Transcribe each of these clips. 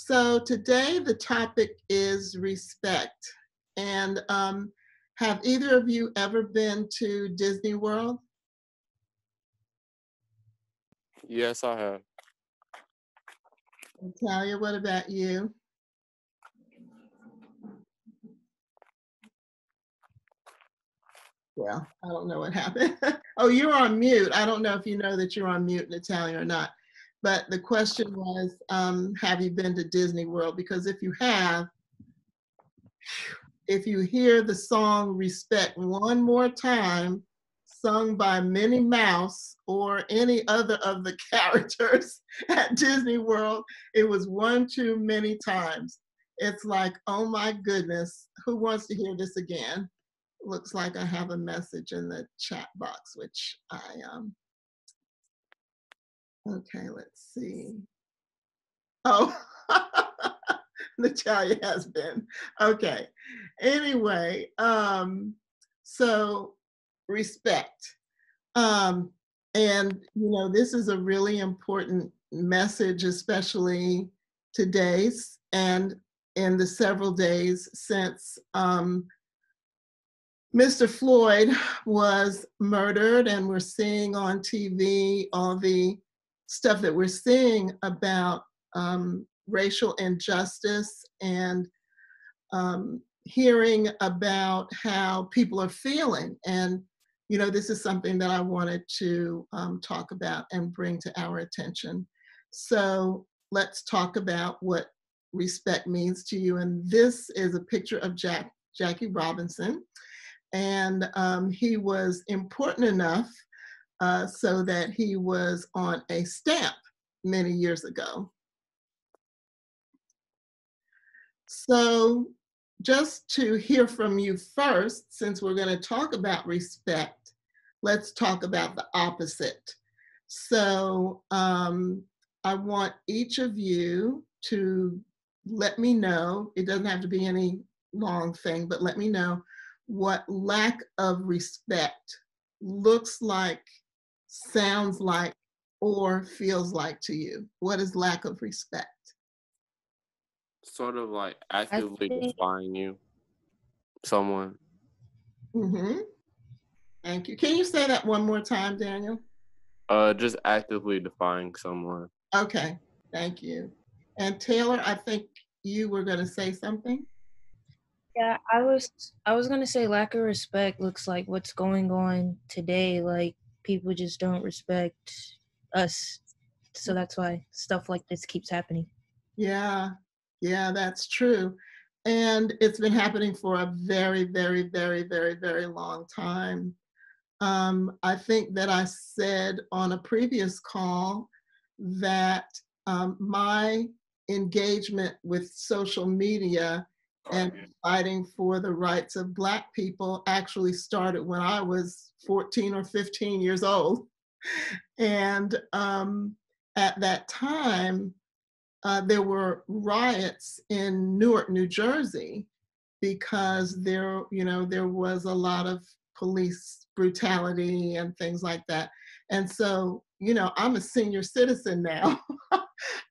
So today the topic is respect. And have either of you ever been to Disney World? Yes, I have. Natalia, what about you? Well, I don't know what happened. Oh, you're on mute. I don't know if you know that you're on mute, Natalia, or not. But the question was, have you been to Disney World? Because if you hear the song Respect one more time, sung by Minnie Mouse or any other of the characters at Disney World, it was one too many times. It's like, oh my goodness, who wants to hear this again? Looks like I have a message in the chat box, which okay, let's see. Oh, Natalia has been. Okay. Anyway, so respect. Um, and, this is a really important message, especially today's and in the several days since Mr. Floyd was murdered, and we're seeing on TV all the stuff that we're seeing about racial injustice and hearing about how people are feeling. And, this is something that I wanted to talk about and bring to our attention. So let's talk about what respect means to you. And this is a picture of Jackie Robinson. And he was important enough so that he was on a stamp many years ago. So just to hear from you first, since we're going to talk about respect, let's talk about the opposite. So I want each of you to let me know, it doesn't have to be any long thing, but let me know what lack of respect looks like, sounds like, or feels like to you. What is lack of respect? Sort of like I actively think defying you, someone. Mm-hmm. Thank you. Can you say that one more time, Daniel? Just actively defying someone. Okay, thank you. And Taylor, I think you were going to say something. yeah, I was gonna say lack of respect looks like what's going on today. Like people just don't respect us, so that's why stuff like this keeps happening. Yeah, yeah, that's true. And it's been happening for a very, very, very, very, very long time. I think that I said on a previous call that my engagement with social media and fighting for the rights of Black people actually started when I was 14 or 15 years old. And at that time, there were riots in Newark, New Jersey, because there was a lot of police brutality and things like that. And so, I'm a senior citizen now.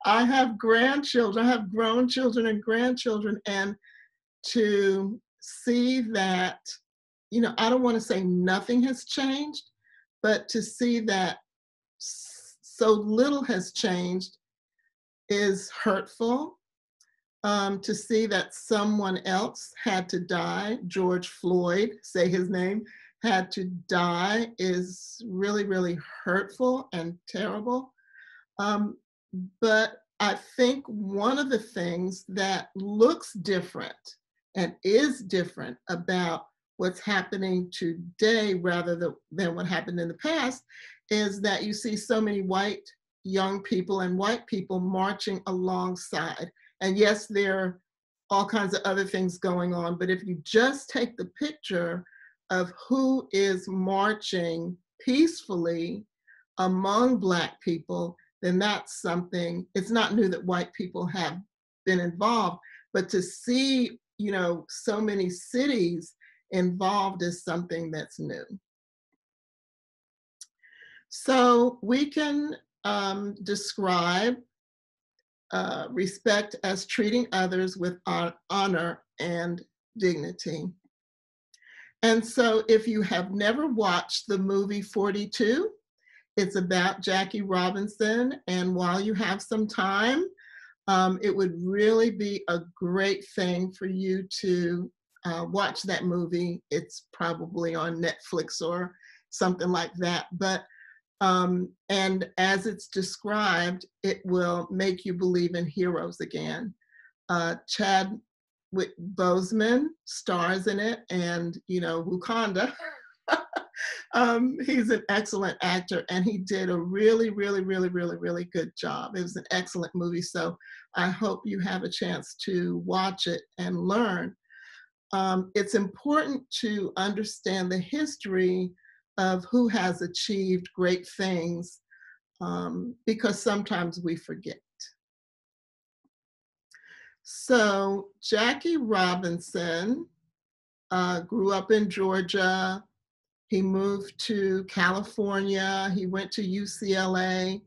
I have grandchildren, I have grown children and grandchildren, and to see that, I don't want to say nothing has changed, but to see that so little has changed is hurtful. To see that someone else had to die, George Floyd, say his name, had to die is really, really hurtful and terrible. But I think one of the things that looks different and is different about what's happening today rather than what happened in the past is that you see so many white young people and white people marching alongside. And yes, there are all kinds of other things going on, but if you just take the picture of who is marching peacefully among Black people, then that's something. It's not new that white people have been involved, but to see, so many cities involved is something that's new. So we can describe respect as treating others with honor and dignity. And so if you have never watched the movie 42, it's about Jackie Robinson. And while you have some time, it would really be a great thing for you to watch that movie. It's probably on Netflix or something like that. But and as it's described, it will make you believe in heroes again. Chadwick Boseman stars in it, and Wakanda. He's an excellent actor, and he did a really, really, really, really, really good job. It was an excellent movie, so I hope you have a chance to watch it and learn. It's important to understand the history of who has achieved great things, because sometimes we forget. So Jackie Robinson grew up in Georgia. He moved to California. He went to UCLA,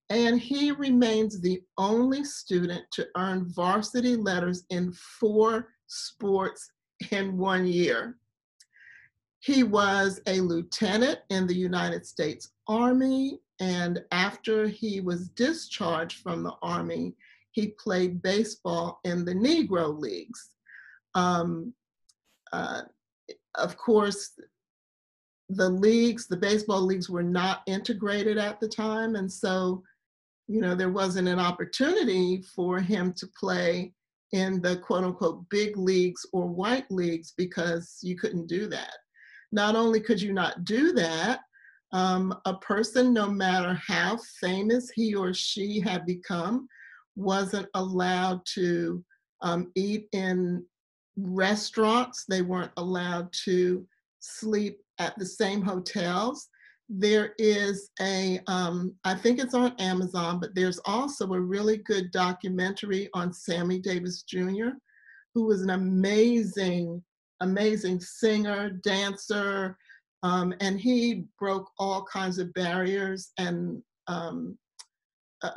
and he remains the only student to earn varsity letters in 4 sports in 1 year. He was a lieutenant in the United States Army, and after he was discharged from the Army, he played baseball in the Negro Leagues. Um, uh, of course, the baseball leagues were not integrated at the time, and so there wasn't an opportunity for him to play in the quote unquote big leagues or white leagues because you couldn't do that. Not only could you not do that, a person, no matter how famous he or she had become, wasn't allowed to eat in restaurants. They weren't allowed to sleep at the same hotels. There is I think it's on Amazon, but there's also a really good documentary on Sammy Davis Jr., who was an amazing, amazing singer, dancer, and he broke all kinds of barriers and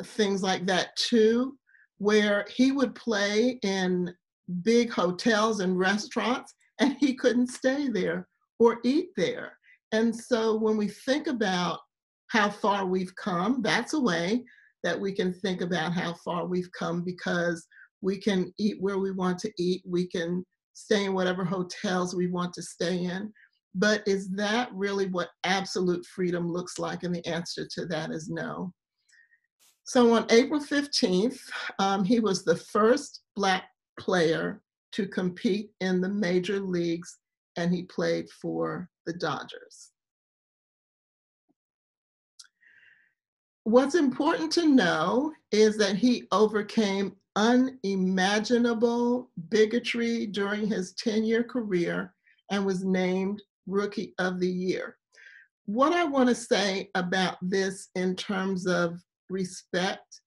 things like that too, where he would play in big hotels and restaurants and he couldn't stay there or eat there. And so when we think about how far we've come, that's a way that we can think about how far we've come, because we can eat where we want to eat. We can stay in whatever hotels we want to stay in. But is that really what absolute freedom looks like? And the answer to that is no. So on April 15th, he was the first Black player to compete in the major leagues, and he played for the Dodgers. What's important to know is that he overcame unimaginable bigotry during his 10-year career and was named Rookie of the Year. What I want to say about this in terms of respect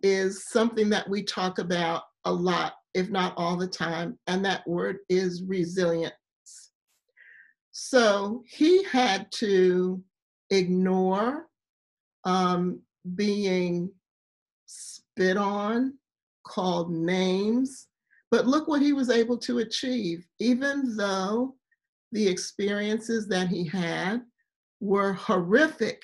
is something that we talk about a lot, if not all the time, and that word is resilience. So he had to ignore being spit on, called names, but look what he was able to achieve. Even though the experiences that he had were horrific,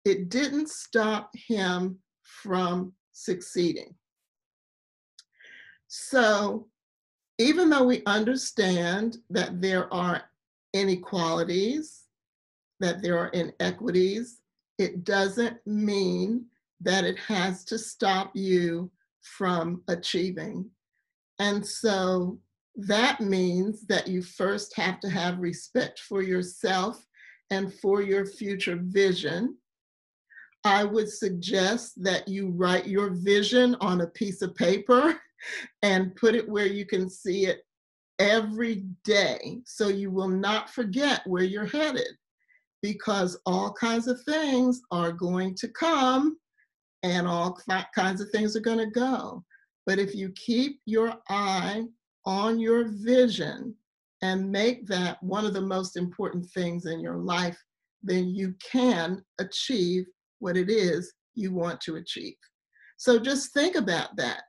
it didn't stop him from succeeding. So even though we understand that there are inequalities, that there are inequities, it doesn't mean that it has to stop you from achieving. And so that means that you first have to have respect for yourself and for your future vision. I would suggest that you write your vision on a piece of paper and put it where you can see it every day, so you will not forget where you're headed, because all kinds of things are going to come and all kinds of things are going to go. But if you keep your eye on your vision and make that one of the most important things in your life, then you can achieve what it is you want to achieve. So just think about that.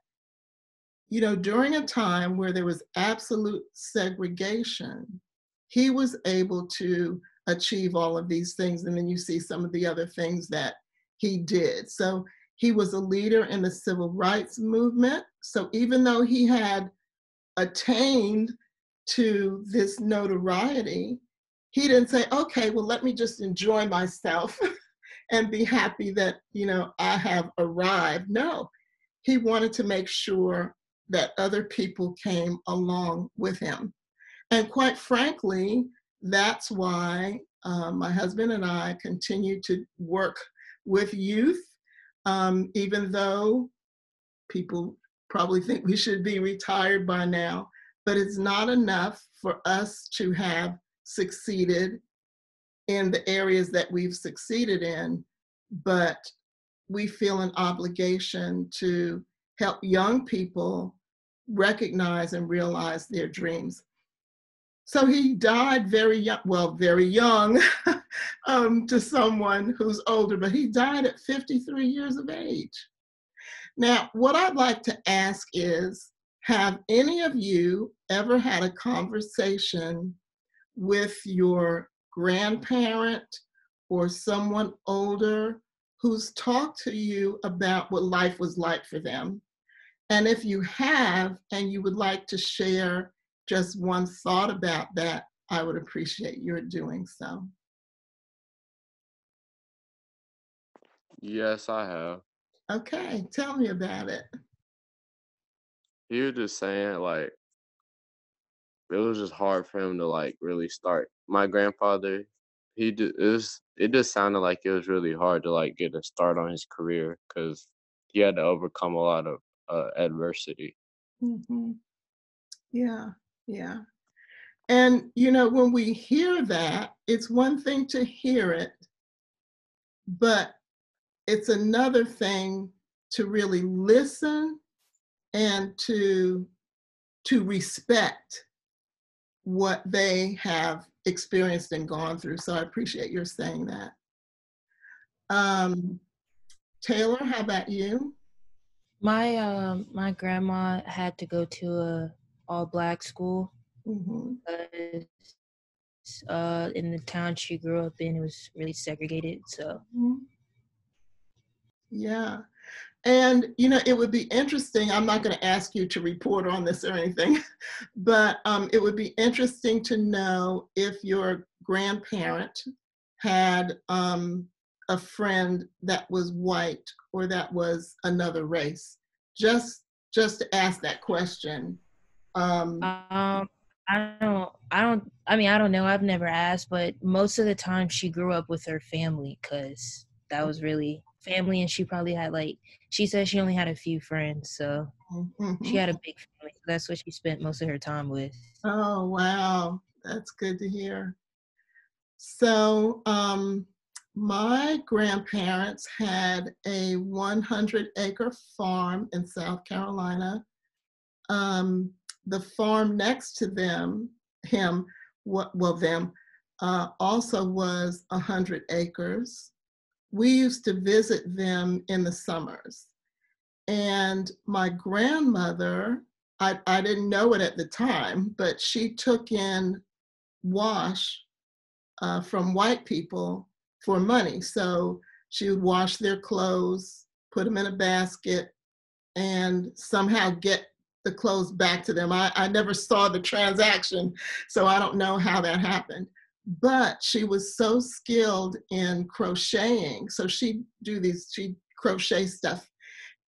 During a time where there was absolute segregation, he was able to achieve all of these things. And then you see some of the other things that he did. So he was a leader in the civil rights movement. So even though he had attained to this notoriety, he didn't say, okay, well, let me just enjoy myself and be happy that, I have arrived. No, he wanted to make sure that other people came along with him. And quite frankly, that's why my husband and I continue to work with youth, even though people probably think we should be retired by now, but it's not enough for us to have succeeded in the areas that we've succeeded in, but we feel an obligation to help young people recognize and realize their dreams. So he died very young to someone who's older, but he died at 53 years of age. Now, what I'd like to ask is, have any of you ever had a conversation with your grandparent or someone older who's talked to you about what life was like for them? And if you have, and you would like to share just one thought about that, I would appreciate your doing so. Yes, I have. Okay, tell me about it. He was just saying like it was just hard for him to like really start. My grandfather, it just sounded like it was really hard to like get a start on his career because he had to overcome a lot of adversity. Mm-hmm. Yeah, yeah. And, when we hear that, it's one thing to hear it, but it's another thing to really listen and to respect what they have experienced and gone through. So I appreciate your saying that. Taylor, how about you? My grandma had to go to a all black school Mm-hmm. because in the town she grew up in, it was really segregated. So Yeah. And, it would be interesting. I'm not going to ask you to report on this or anything, but it would be interesting to know if your grandparent had a friend that was white or that was another race. Just to ask that question. I don't know. I've never asked, but most of the time she grew up with her family because that was really family, and she probably had she said she only had a few friends, so she had a big family. So that's what she spent most of her time with. Oh, wow. That's good to hear. So, my grandparents had a 100-acre farm in South Carolina. The farm next to them, also was 100 acres. We used to visit them in the summers. And my grandmother, I didn't know it at the time, but she took in wash from white people for money. So she would wash their clothes, put them in a basket, and somehow get the clothes back to them. I never saw the transaction, so I don't know how that happened. But she was so skilled in crocheting. So she'd crochet stuff,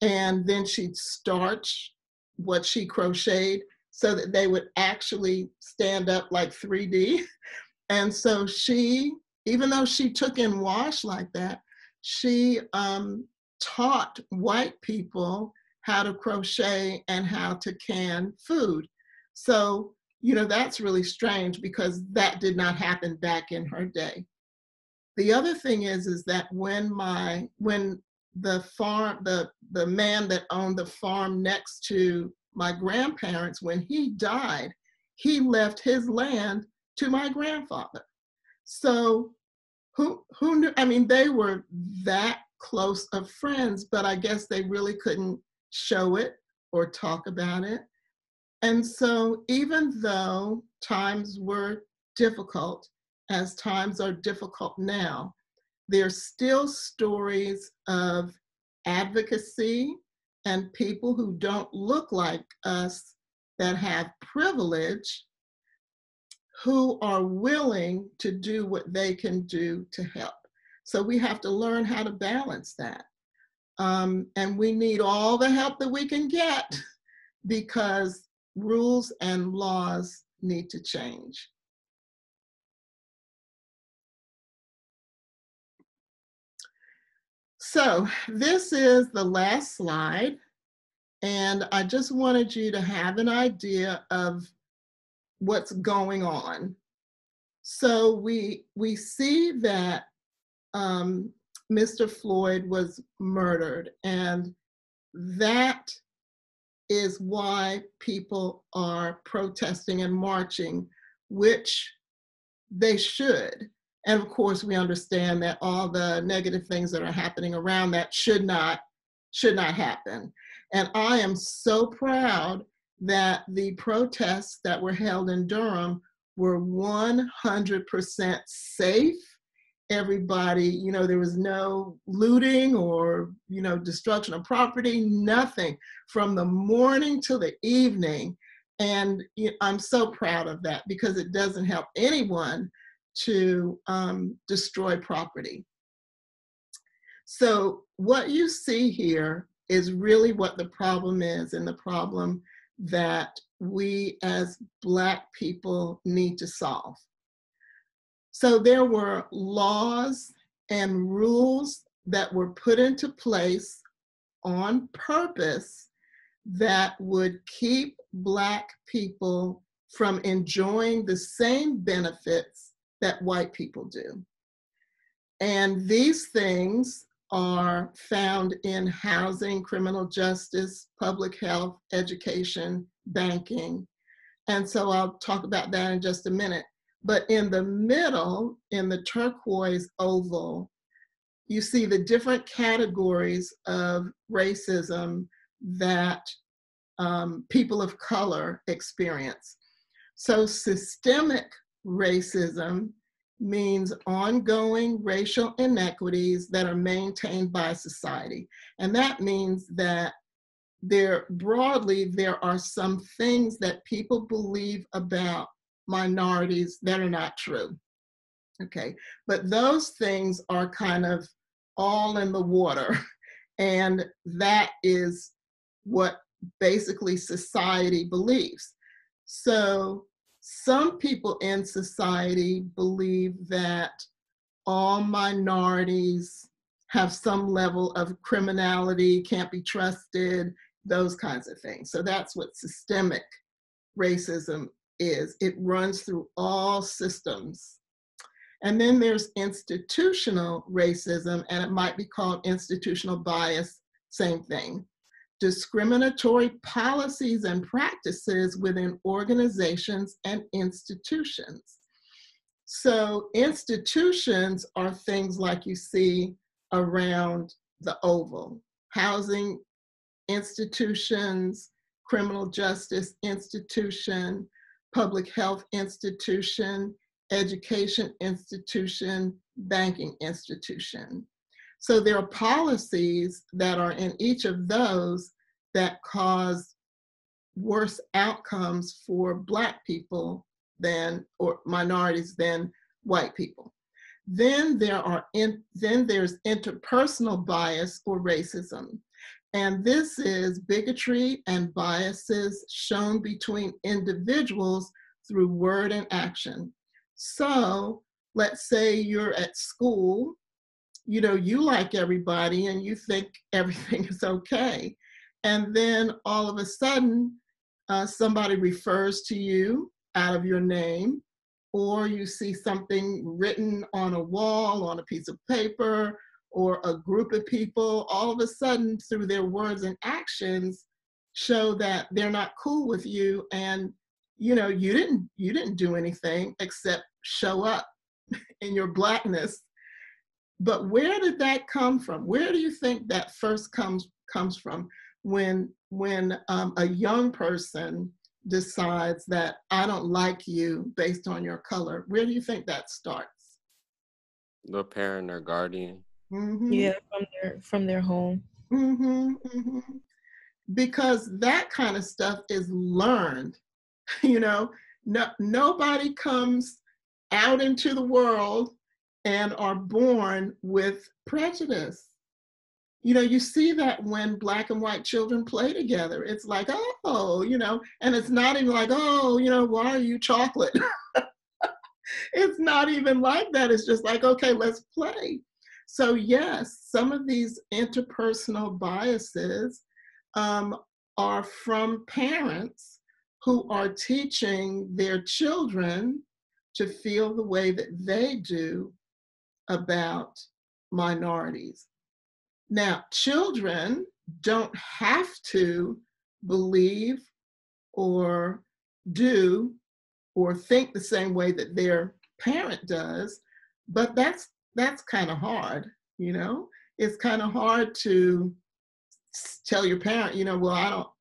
and then she'd starch what she crocheted so that they would actually stand up like 3D. And so even though she took in wash like that, she taught white people how to crochet and how to can food. So, that's really strange because that did not happen back in her day. The other thing is that when the man that owned the farm next to my grandparents, when he died, he left his land to my grandfather. So who knew? I mean, they were that close of friends, but I guess they really couldn't show it or talk about it. And so even though times were difficult, as times are difficult now, there's still stories of advocacy and people who don't look like us that have privilege who are willing to do what they can do to help. So we have to learn how to balance that. And we need all the help that we can get because rules and laws need to change. So this is the last slide, and I just wanted you to have an idea of what's going on. So we see that Mr. Floyd was murdered, and that is why people are protesting and marching, which they should. And of course, we understand that all the negative things that are happening around that should not happen. And I am so proud that the protests that were held in Durham were 100% safe. Everybody, there was no looting or, destruction of property, nothing from the morning till the evening. And I'm so proud of that because it doesn't help anyone to destroy property. So what you see here is really what the problem is, and the problem that we as Black people need to solve. So there were laws and rules that were put into place on purpose that would keep Black people from enjoying the same benefits that white people do. And these things are found in housing, criminal justice, public health, education, banking. And so I'll talk about that in just a minute. But in the middle, in the turquoise oval, you see the different categories of racism that people of color experience. So systemic racism means ongoing racial inequities that are maintained by society. And that means that broadly, there are some things that people believe about minorities that are not true. Okay, but those things are kind of all in the water. And that is what basically society believes. So some people in society believe that all minorities have some level of criminality, can't be trusted, those kinds of things. So that's what systemic racism is. It runs through all systems. And then there's institutional racism, and it might be called institutional bias, same thing. Discriminatory policies and practices within organizations and institutions. So institutions are things like you see around the oval: housing institutions, criminal justice institution, public health institution, education institution, banking institution. So there are policies that are in each of those that cause worse outcomes for Black people or minorities than white people. Then there's interpersonal bias or racism. And this is bigotry and biases shown between individuals through word and action. So let's say you're at school, you like everybody and you think everything is okay. And then all of a sudden, somebody refers to you out of your name, or you see something written on a wall, on a piece of paper, or a group of people, all of a sudden through their words and actions show that they're not cool with you. And you didn't do anything except show up in your Blackness. But where did that come from? Where do you think that first comes from when a young person decides that I don't like you based on your color? Where do you think that starts? The parent or guardian. Mm-hmm. Yeah, from their home. Mm-hmm. Mm-hmm. Because that kind of stuff is learned. You know, nobody comes out into the world and are born with prejudice. You know, you see that when black and white children play together. It's like, oh, you know, and it's not even like, oh, you know, why are you chocolate? It's not even like that. It's just like, okay, let's play. So yes, some of these interpersonal biases um, are from parents who are teaching their children to feel the way that they do about minorities. Now, children don't have to believe or do or think the same way that their parent does, but that's kind of hard, you know. It's kind of hard to tell your parent, you know, well,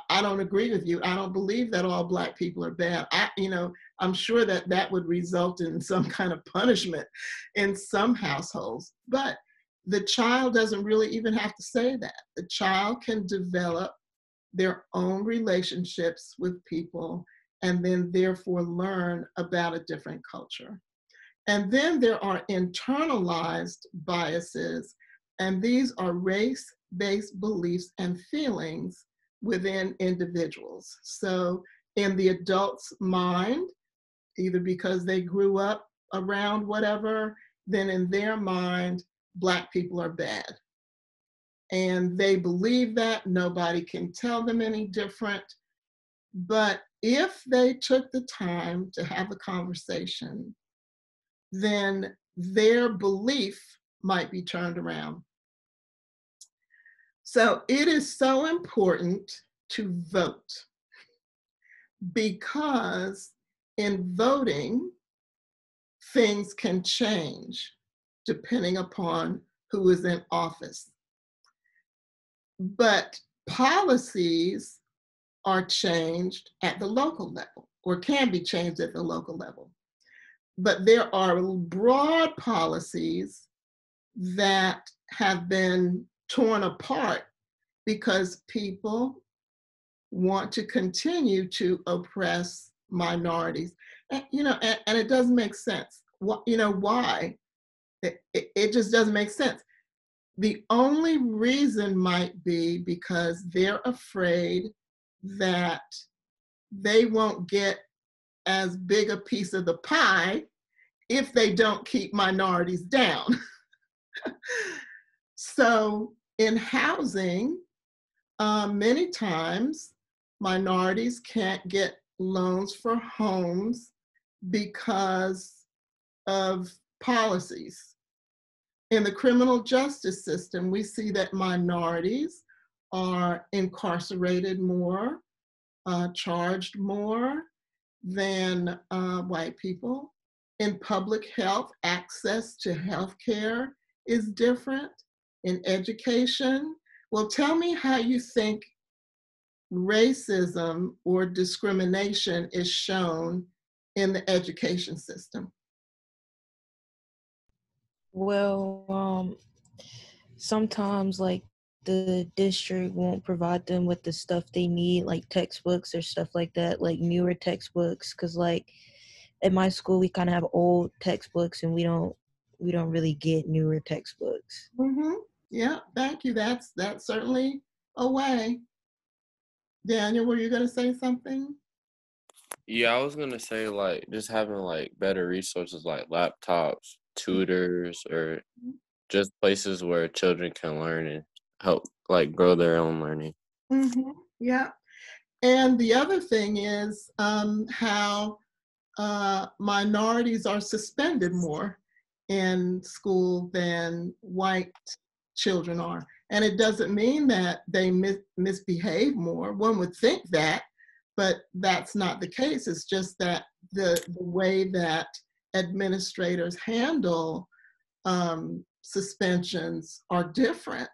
I don't agree with you. I don't believe that all black people are bad. You know, I'm sure that that would result in some kind of punishment in some households, but the child doesn't really even have to say that. The child can develop their own relationships with people and then therefore learn about a different culture. And then there are internalized biases, and these are race-based beliefs and feelings within individuals. So in the adult's mind, either because they grew up around whatever, then in their mind, black people are bad. And they believe that, nobody can tell them any different. But if they took the time to have a conversation, then their belief might be turned around. So it is so important to vote because in voting, things can change depending upon who is in office. But policies are changed at the local level or can be changed at the local level. But there are broad policies that have been torn apart because people want to continue to oppress minorities. And, you know, and it doesn't make sense. What, you know, why? It just doesn't make sense. The only reason might be because they're afraid that they won't get as big a piece of the pie if they don't keep minorities down. So in housing, many times minorities can't get loans for homes because of policies. In the criminal justice system, we see that minorities are incarcerated more, charged more than white people. In public health, access to health care is different. In education, well, tell me how you think racism or discrimination is shown in the education system. Well, sometimes like the district won't provide them with the stuff they need, like textbooks or stuff like that, like newer textbooks. Cause like at my school, we kind of have old textbooks, and we don't really get newer textbooks. Mm-hmm. Yeah, thank you. That's certainly a way. Daniel, were you going to say something? Yeah, I was gonna say like just having like better resources like laptops, tutors, or just places where children can learn and help like grow their own learning. Mm-hmm. Yeah. And the other thing is how minorities are suspended more in school than white children are. And it doesn't mean that they misbehave more. One would think that, but that's not the case. It's just that the way that administrators handle suspensions are different.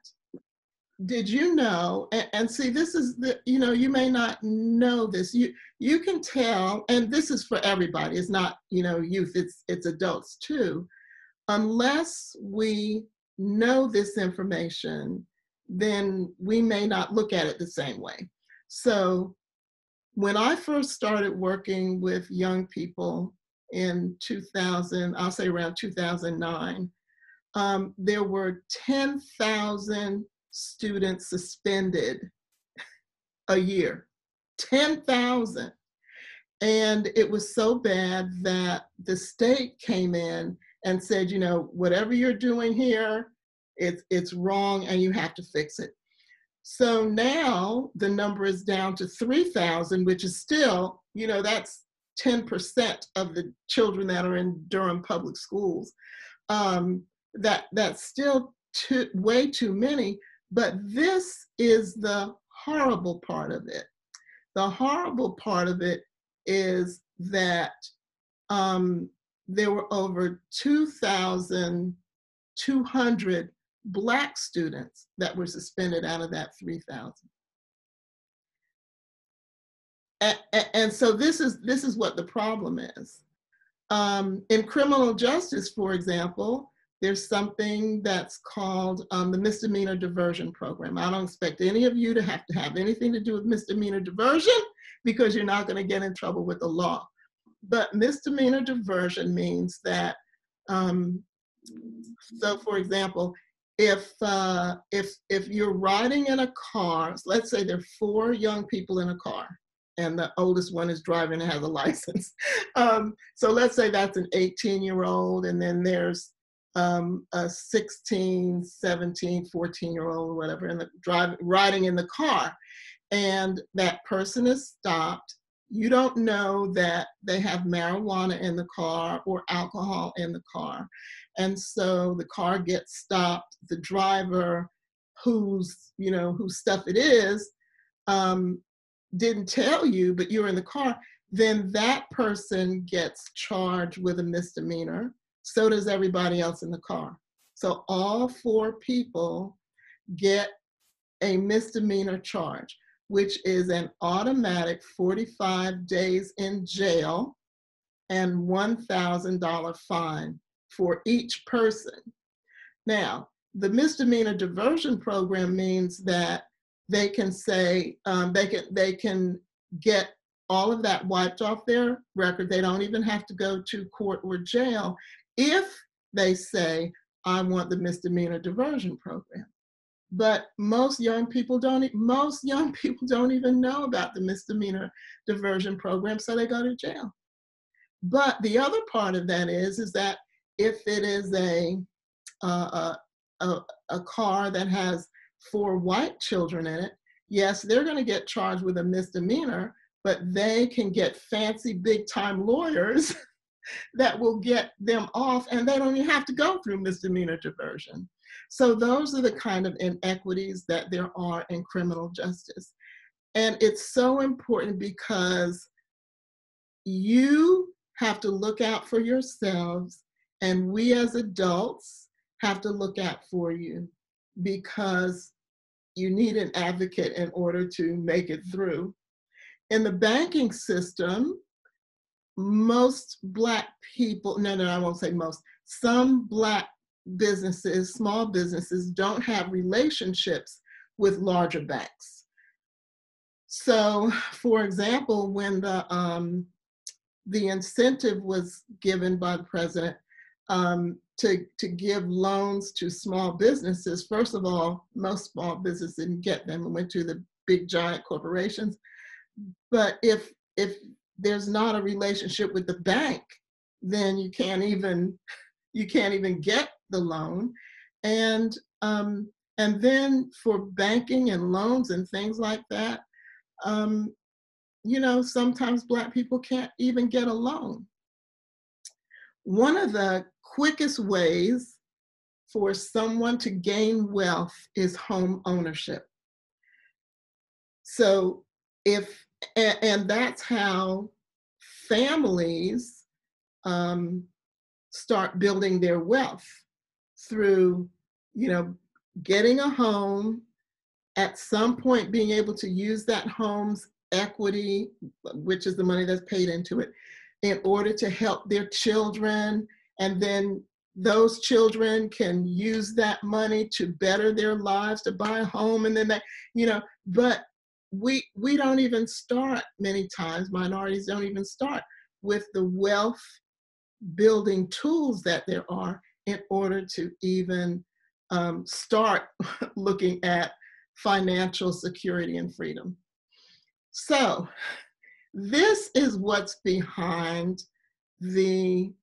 Did you know, and see, this is the, you know, you may not know this, you can tell, and this is for everybody, it's not, you know, youth, it's adults too. Unless we know this information, then we may not look at it the same way. So when I first started working with young people in 2000, I'll say around 2009, there were 10,000 students suspended a year, 10,000. And it was so bad that the state came in and said, you know, whatever you're doing here, it's wrong and you have to fix it. So now the number is down to 3,000, which is still, you know, that's 10% of the children that are in Durham public schools. That's still way too many, but this is the horrible part of it. The horrible part of it is that there were over 2,200 Black students that were suspended out of that 3,000. And so this is what the problem is. In criminal justice, for example, there's something that's called the Misdemeanor Diversion Program. I don't expect any of you to have anything to do with misdemeanor diversion because you're not going to get in trouble with the law. But misdemeanor diversion means that, so for example, if you're riding in a car, let's say there are 4 young people in a car, and the oldest one is driving and has a license. So let's say that's an 18-year-old, and then there's a 16, 17, 14-year-old or whatever riding in the car. And that person is stopped. You don't know that they have marijuana in the car or alcohol in the car. And so the car gets stopped. The driver whose stuff it is, didn't tell you, but you're in the car, then that person gets charged with a misdemeanor. So does everybody else in the car. So all 4 people get a misdemeanor charge, which is an automatic 45 days in jail and $1,000 fine for each person. Now, the misdemeanor diversion program means that they can say, they can get all of that wiped off their record. They don't even have to go to court or jail if they say, I want the misdemeanor diversion program. But most young people don't even know about the misdemeanor diversion program, so they go to jail. But the other part of that is that if it is a car that has 4 white children in it, yes, they're going to get charged with a misdemeanor, but they can get fancy big-time lawyers that will get them off, and they don't even have to go through misdemeanor diversion. So those are the kind of inequities that there are in criminal justice. And it's so important because you have to look out for yourselves, and we as adults have to look out for you, because you need an advocate in order to make it through. In the banking system, most Black people, I won't say most, some Black businesses, small businesses, don't have relationships with larger banks. So, for example, when the incentive was given by the president to give loans to small businesses, first of all, most small businesses didn't get them and went to the big giant corporations. But if there's not a relationship with the bank, then you can't even get the loan. And then for banking and loans and things like that, sometimes Black people can't even get a loan. One of the quickest ways for someone to gain wealth is home ownership. So and that's how families start building their wealth. through, getting a home, at some point being able to use that home's equity, which is the money that's paid into it, in order to help their children. And then those children can use that money to better their lives, to buy a home. And then but we don't even start, many times, minorities don't even start with the wealth building tools that there are in order to even start looking at financial security and freedom. So this is what's behind the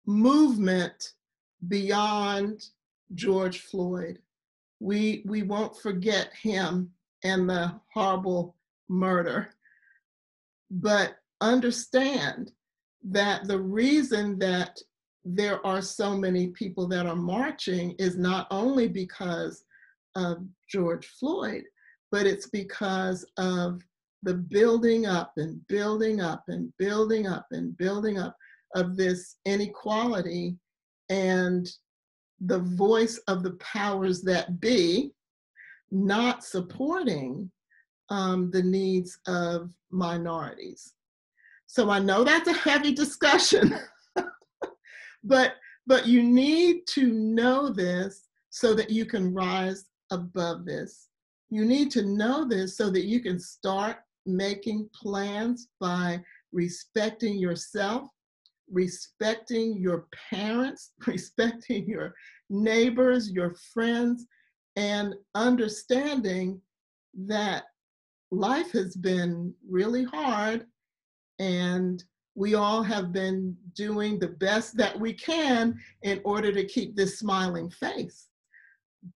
movement beyond George Floyd. We won't forget him and the horrible murder, but understand that the reason that there are so many people that are marching is not only because of George Floyd, but it's because of the building up and building up and building up and building up of this inequality, and the voice of the powers that be not supporting the needs of minorities. So I know that's a heavy discussion, but you need to know this so that you can rise above this. You need to know this so that you can start making plans by respecting yourself, respecting your parents, respecting your neighbors, your friends, and understanding that life has been really hard, and we all have been doing the best that we can in order to keep this smiling face.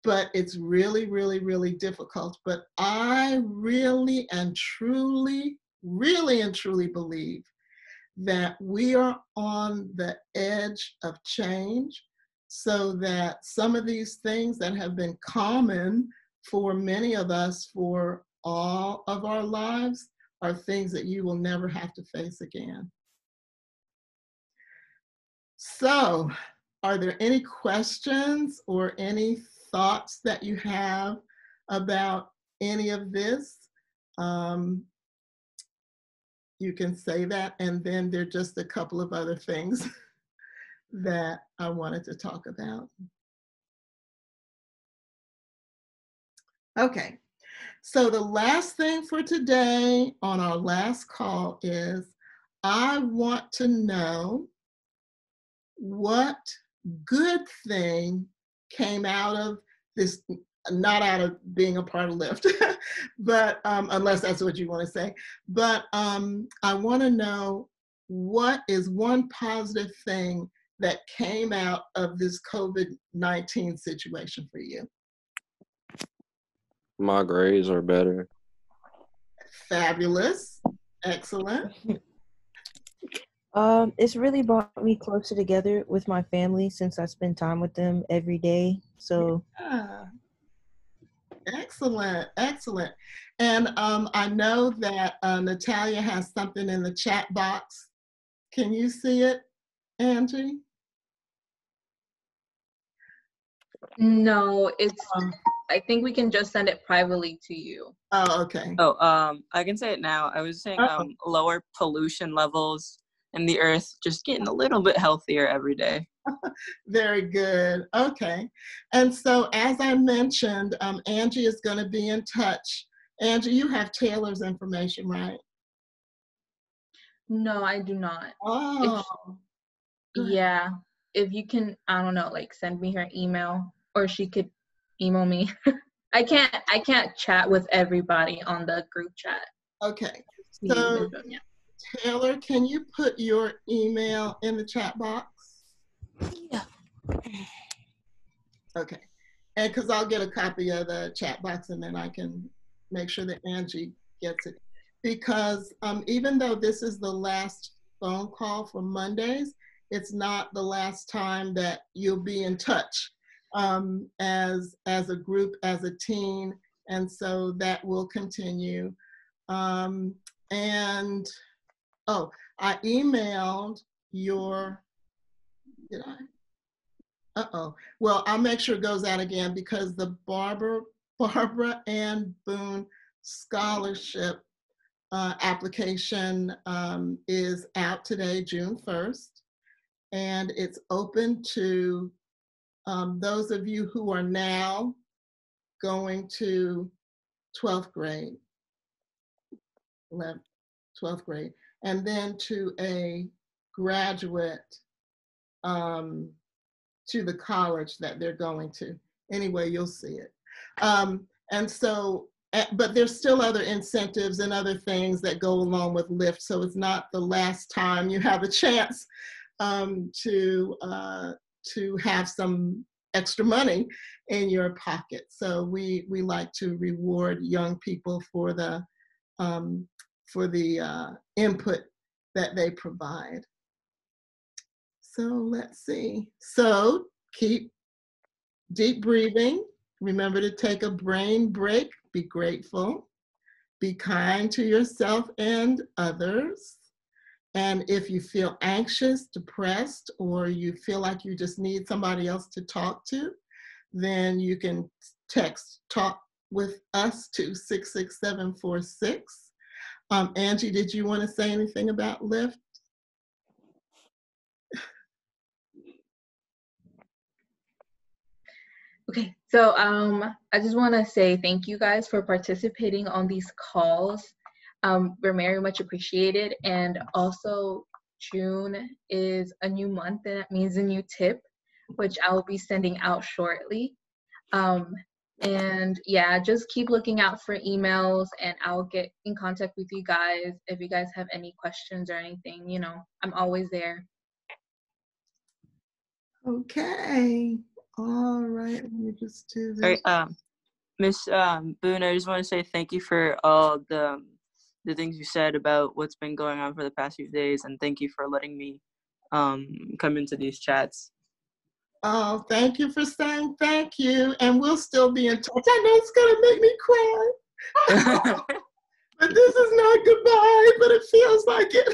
But it's really, really, really difficult. But I really and truly believe that we are on the edge of change, so that some of these things that have been common for many of us for all of our lives are things that you will never have to face again. So, are there any questions or any thoughts that you have about any of this? You can say that, and then there are just a couple of other things that I wanted to talk about. Okay, so the last thing for today on our last call is, I want to know what good thing came out of this, not out of being a part of Lyft, but unless that's what you want to say. But I want to know, what is one positive thing that came out of this COVID-19 situation for you? My grades are better. Fabulous. Excellent. It's really brought me closer together with my family since I spend time with them every day. So Yeah. Excellent, excellent. And I know that Natalia has something in the chat box. Can you see it, Angie? No, it's, Oh, I think we can just send it privately to you. oh, okay. Oh, I can say it now. I was saying Oh. lower pollution levels in the earth, just getting a little bit healthier every day. Very good. Okay. And so, as I mentioned, Angie is going to be in touch. Angie, you have Taylor's information, right? No, I do not. Oh, good. Yeah, if you can, I don't know, like send me her email, or she could email me. I can't chat with everybody on the group chat. Okay. See, So, yeah. Taylor, can you put your email in the chat box? yeah. Okay. And because I'll get a copy of the chat box, and then I can make sure that Angie gets it. Because even though this is the last phone call for Mondays, it's not the last time that you'll be in touch as a group, as a team. And so that will continue. And, oh, I emailed your, did I? Uh-oh. Well, I'll make sure it goes out again because the Barbara Ann Boone Scholarship application is out today, June 1st. And it's open to those of you who are now going to 12th grade, 12th grade, and then to a graduate to the college that they're going to. Anyway, you'll see it. And so, but there's still other incentives and other things that go along with LIFT. So it's not the last time you have a chance to have some extra money in your pocket. So we like to reward young people for the input that they provide. So let's see. So keep deep breathing. Remember to take a brain break. Be grateful. Be kind to yourself and others. And if you feel anxious, depressed, or you feel like you just need somebody else to talk to, then you can text "talk with us" to 66746. Angie, did you want to say anything about LIFT? Okay, so I just want to say thank you guys for participating on these calls. We're very much appreciated. And also, June is a new month, and that means a new tip, which I will be sending out shortly. And yeah, just keep looking out for emails, and I'll get in contact with you guys if you guys have any questions or anything. You know, I'm always there. Okay. All right. Let me just do this. All right, Miss Boone, I just want to say thank you for all the things you said about what's been going on for the past few days, and thank you for letting me come into these chats. Oh, thank you for saying thank you. And we'll still be in touch. I know it's going to make me cry. But this is not goodbye, but it feels like it.